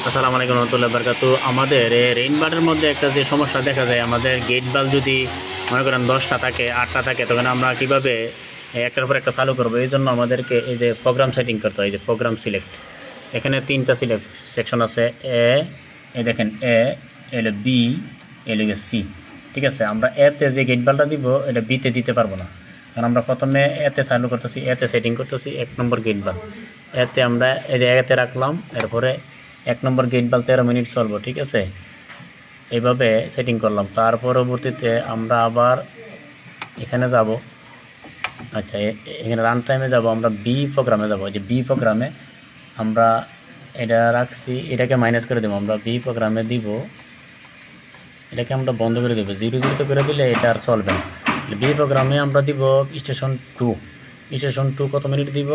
আসসালামু আলাইকুম রহমতুল্লাহ বারকাতু। আমাদের রেইন বার্ডের মধ্যে একটা যে সমস্যা দেখা যায়, আমাদের গেট বাল্ব যদি মনে করেন 10টা থাকে 8টা থাকে, তখন আমরা কীভাবে একটার পর একটা চালু করবো? এই জন্য আমাদেরকে এই যে প্রোগ্রাম সেটিং করতে হয়। এই যে প্রোগ্রাম সিলেক্ট, এখানে 3টা সেকশন আছে। এ দেখেন, এল বি, এল সি। ঠিক আছে, আমরা এতে যে গেট বাল্বটা দিব এটা বিতে দিতে পারবো না, কারণ আমরা প্রথমে এতে চালু করতেছি, এতে সেটিং করতেছি 1 নম্বর গেট বাল্ব। এতে আমরা এতে রাখলাম, এরপরে 1 নম্বর গেট বাল্ব 13 মিনিট চলবো। ঠিক আছে, এইভাবে সেটিং করলাম। তার পরবর্তীতে আমরা আবার এখানে যাব। আচ্ছা, এখানে রান টাইমে যাব, আমরা বি প্রোগ্রামে যাব। যে বি প্রোগ্রামে আমরা এটা রাখছি, এটাকে মাইনাস করে দেবো। আমরা বি প্রোগ্রামে দিব, এটাকে আমরা বন্ধ করে দেবো। 0 করে দিলে এটা আর চলবে না। বি প্রোগ্রামে আমরা দিব স্টেশন 2। স্টেশন 2 কত মিনিট দিব?